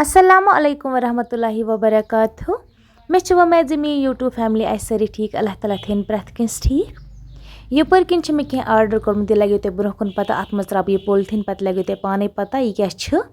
अस्सलामु अलैकुम वरहमतुल्लाहि वबरकातुहू मे छु वमेद ज मी यूट्यूब फैमिली आइ सारी ठीक अल्लाह ताला थेन प्रथ कस ठीक यपर किन मे कह आर्डर कोर्मुत लगे ते ब्रोह कुन पता अत मज त्रा यह पॉलिथीन पत लगे ते पाने पता यह क्या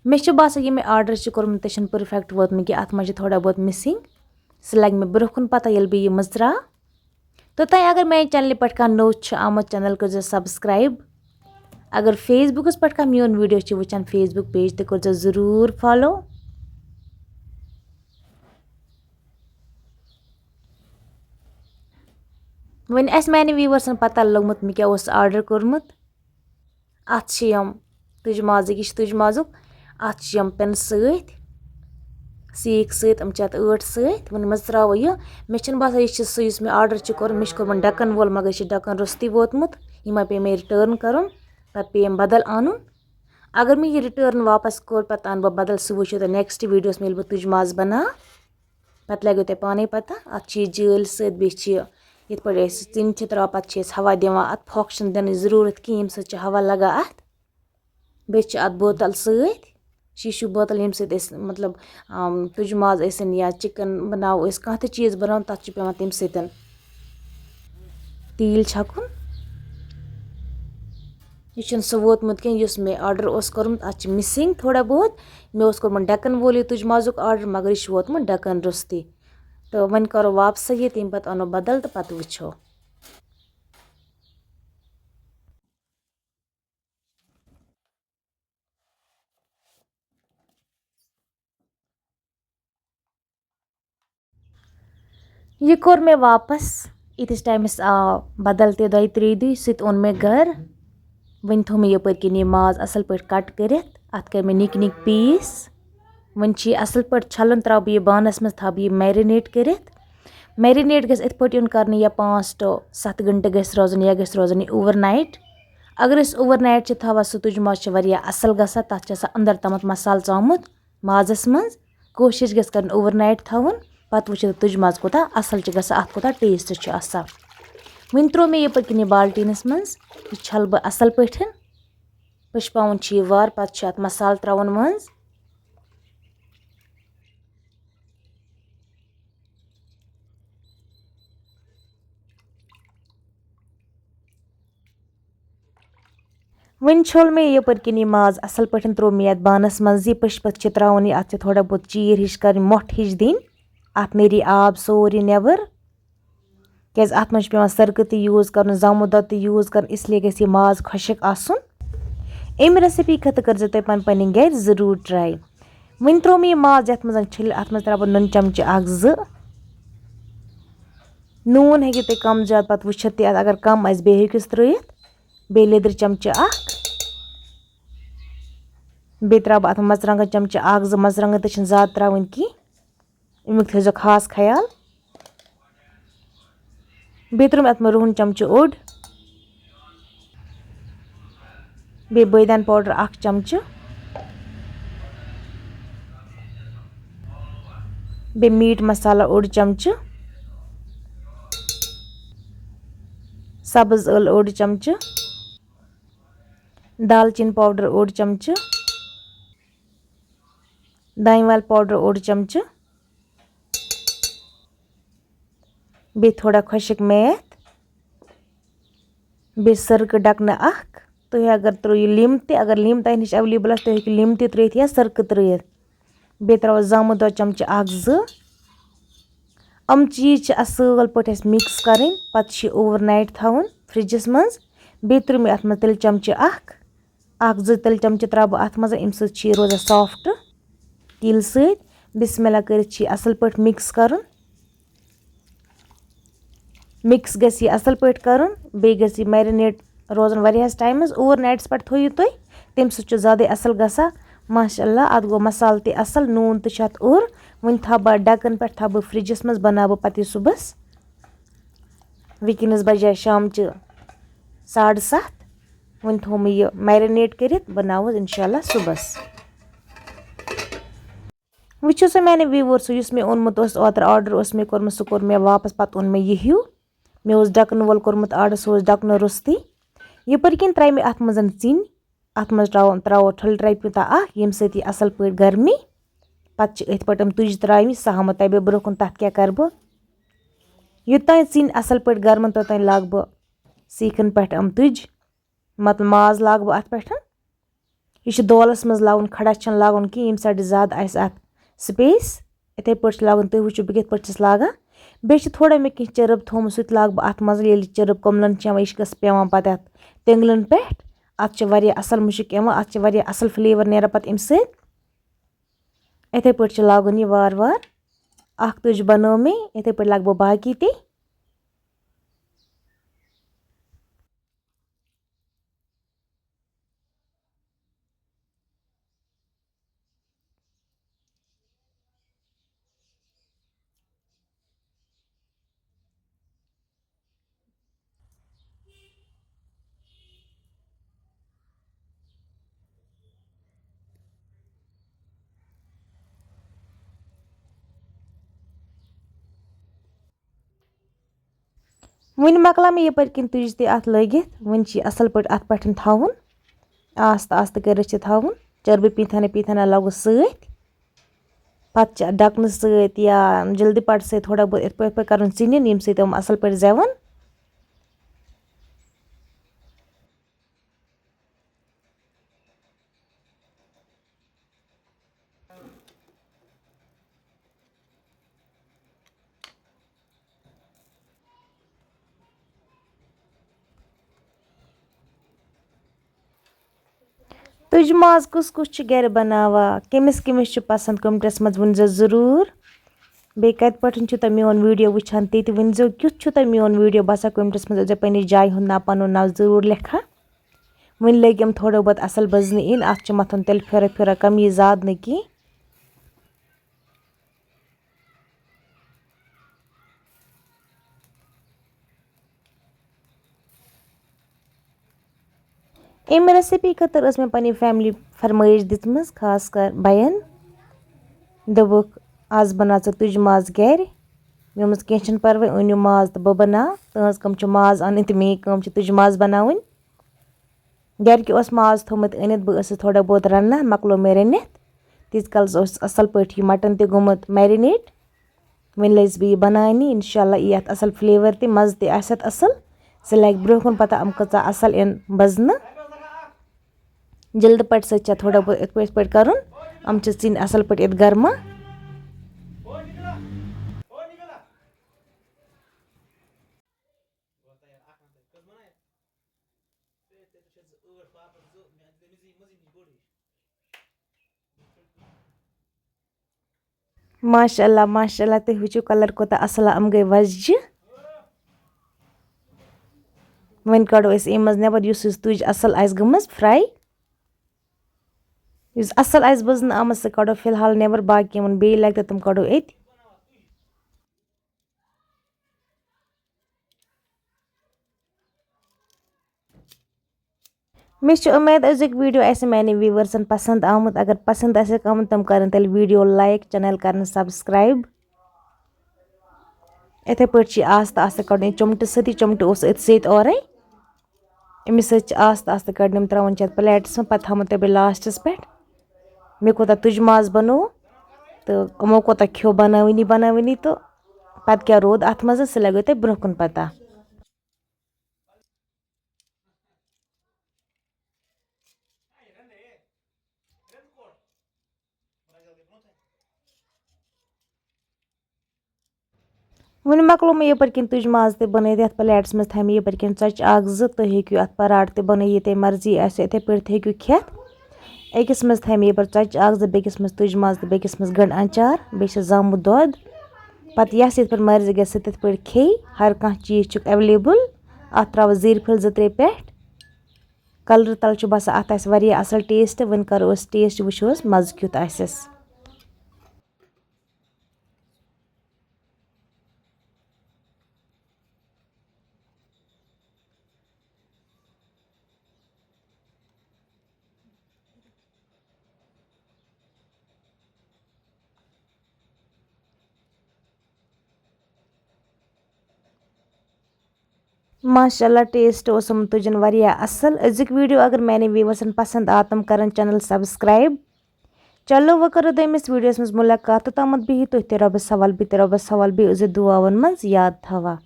मे बासान यह मे आर्डर कोर्मुत परफेक्ट वोतमुत कि अत मज थोड़ा बहुत मिसिंग सह लगे मे ब्रोह कुन पता ये बह मज त्रा तो तुम अगर मेरे चैनल पे नो आमुत चैनल कर सब्सक्राइब अगर फेसबुकस पे मोन वीडियो वचान फेसबुक पेज तो कर ज़रूर फॉलो वन माने व्यूवर्सन पता लगमुत मे क्या आर्डर कोर्मुत अत तुज माजुक यह तुज माजुक अत पेन सत सीख सत अत ऐट सत वन मज त्रो यह मे बासान यह सह मे आर्डर कोर मे कोर्मुत ढक्कन वोल मगर यह ढक्कन रुस्ती वोतमुत यह पे मे रिटर्न कर पे पे बदल अन अगर मैं यह रिटर्न वापस कोर पत अन बह बदल सह वो नेक्स्ट वीडियोस में बह तुज माज बना पे लगे ते पाने पता अत जल सत ये पे तीन त्रा पे हवा दिवान अत फोक दिन जरूरत कहीं ये सत हवा लगा अत बे अत बोतल सत शीशु बोतल ये सत मतलब तुज माज या चिकन बनाओ कह चीज़ बनाओ तथ पे तम सत तील छकुन यह सह वोतमुत कह मे आर्डर कोर्मुत अत मिसिंग थोड़ा बहुत मे कोर्मुत ढक्कन वोल तुज माजुक आर्डर मगर यह वोतमुत ढक्कन रुस्ती तो वन करो वापस ये तम पे अनो बदल तो पत वो यह कोर मे वापस इतिस टाइमस बदल ते दो त्रे दुह सत ओन मे घर वन थो मे यपर किन यह माज असल पे कट कर अत कर मे निक निक पीस वन असल पे छलन त्रा बह यह बानस मज था यह मैरिनेट कर मैरिनेट गस इत पे कर या 5 to 7 घंटे गस रोजन या गस रोजन यह ओवरनाइट अगर ओवरनाइट थवा सह तुज माज असल गसा तथ अंदर तमत मसाल आमुत माजस मज कोशिश गस कर ओवरनाइट थवन पत वो तुज माज कोता असल गसा अत कोता टेस्ट आसा वन त्रो मे यपर किन बाल्टीनस मज यह छल बह असल पे पशपावन यह वार पत अत मसाल त्रावन मज वन छोल मे यपर किन यह माज असल पे त्रो मे अत बानस मज यह पश पे त्रावन अत थोड़ा बहुत चीर हिश कर मोट हिश दिन अत नेरी आब सोरी नेबर क्या अत मज पे सरक त यूज कर जामुन दो यूज कर इसलिए गस यह माज खुशक आसन अम रेसिपी खत कर तुम पे गर जरूर ट्राई वन त्रो मे यह माज ये मज छल अत मज त्रा नुन चमच नून हेकि तुम कम ज्यादा पत वुचित अगर कम आस बे हेकिस त्रित बे लेदर चमच बे त्रा अत मरचंगन चमच मरचंगन तो ज्यादा त्रावन की अमुक थो खास ख्याल बे त्रुम अत रुहन चमच ओड बे बैदान पाउडर 1 चमच बे मीट मसाला ओड चमच सब्ज यल ओड चमच दालचीन पाउडर ओड चमच दाइवाल पाउडर ओड चमच बे थोड़ा खुशक मेथ बे सरक डकन तुम अगर त्रो लिम अगर लिम तह नश अवेलेबल तुम हेक लिम त्रित या सरक त्रित बे त्रो जामुन दो चमच 2 अम चीज असल पे मिक्स कर पे ओवरनाइट थवन फ्रिजस मज बे त्रो मे अत तिल चमच 1 तिल चमच त्रा बह अत मज अम सत रोजान सॉफ्ट तिल सत बिस्मिल्लाह कर असल पे मिक्स कर मिक्स गस यह असल पे कर बे गस यह मैरिनेट रोजन वारियास टाइमस ओवरनाइट्स पे थो तुम तम सह ज्यादा असल गसा माशाअल्लाह अत गो मसाल त असल नून तत उर वन था बह ढक्कन पे था बह फ्रिजस मज बना बह पे सुबस वनकस बजे शाम 7:30 वन थो मे यह मैरिनेट कर बनाव इंशाल्लाह सुबस वो सा मैंने व्यूवर्स मे ओनमुत ओतर आर्डर मे कोर्मुत सह कोर मे वापस पत ओन मे यह मे ढक्कन वोल कोर्मुत आर्डर सह ढक्कन रुस्ती यपर किन त्रा मे अत मज अत मज त्रो ठल ट्रैप्यूता यम सत असल पे गर्मी पे अथ पे तुज त्र सह हम तबे ब्रोह तथ क्या कर बह युतान चिन असल पे गर्मन तोतान लाग बह सीखन पे तुज मतलब माज लाग बह अत पे यह दोलस मज लागन खड़ा छन लागन कि यम साइड ज्यादा अत स्पेस इथे पे लागन तुम वो बह कथ पे लागान बे थोड़ा मे कह चरब थोम सह लाग बह अत मज ये चरब कमलन यह पेवान पे अत तेंगलन पे अत असल मुश्क अत असल फ्लेवर नेरान पे अम इथे पे लागन यह वार वार अख तुज बनो मे इथे पे लाग बह बाकी ते वन मकला मे यपर किन तुज ते अत लगित वन असल पे अत पे थवन आस्ता आस्ता कर थवन चरब पीथाना लगस सत पे डकन सत या जल्दी पट से थोड़ा बहुत इत पे कर चिन यम सत असल पे जेवन तुज माज कुस कुस गर बनावा कमिस कमिस पसंद कमेंटस मज वन जरूर बे कत पे तुम मोन वीडियो वुचान ते वनजो क्युत तुम मोन वीडियो बसा कमेंटस मज पे जाय हुंद नाव पन नाव जरूर लिखा वन लग थोड़ा बहुत असल बजन इन अत मथन तेल फिर फिर कम यह ज्यादा न की अम रेसिपी खतर मे पनी फैमिली फरमाइश दितम खास कर बयन दोक आज बना तुज माज गर मे कह परवाह अनिव माज तो बह बना तहज कम माज अन तो मे कम तुज माज बनावन गर के माज थोमुत अनित बस थोड़ा बहुत रन्ना मकलो मे रनित तीस कल असल पे मटन ते गोमुत मैरिनेट वन लज बह बनान इंशाल्लाह यी अत असल फ्लेवर ते मज ते आसत असल सह लग ब्रोह पता अम कचा असल इन बजन जल्द पट सत थोड़ा बहुत इत पे कर अम चिन असल पे इत गर्मा माशाल्लाह माशाल्लाह तुम वो कलर कोता असल अम गई वजह वन कड़ो अम मज नबर तुज असल गम फ्राई असल बजन आमत सह कड़ो फिलहाल नबर बाकी बे लग तुम कड़ो it मे उम्मीद अजुक वीडियो माने व्यूवर्सन पसंद आमुत अगर पसंद आमुत तम कर तेल वीडियो लाइक चैनल कर सब्सक्राइब इथे पे आस्ता आस्ता कड़न चमट सती चमट सत और अमिस आस्ता आस्ता कड़न त्रावन प्लेटस में पे थम तबे लास्टस पे मे कोता तुज माज बनो तो अमो कोता खो बनावनी तो पत क्या रोद अत मज सह लगो तुम ब्रोह पता वन मकलो मे यपर किन तुज माज ते बन प्लेटस में थम यपर किन चच तुम हेकू अत पराठ ते बन ते मर्जी इथे पे हेकू खेत अकिस मज थम यपर चच बेकिस मज तुज माज तो बेकिस मज गंड अचार बे जामुत दोद पत यस ये मर्जी ग तिथ पे खे हर कह चीज एवेलेबल अत त्रो जीर फल 2-3 पे कलर तल बसा अत असल टेस्ट वन करो टेस्ट वो मज क्युत आसस माशाल्लाह टेस्ट ओसम तुजन वारिया असल। अजुक वीडियो अगर मैंने व्यूवर्सन पसंद आ तम करन चैनल सब्सक्राइब। चलो वो करो दमिस वीडियोस मज मुलाकात तमत बिहि तुह ते रबस सवाल बि ते रबस सवाल बि दुआवन मज याद थवा।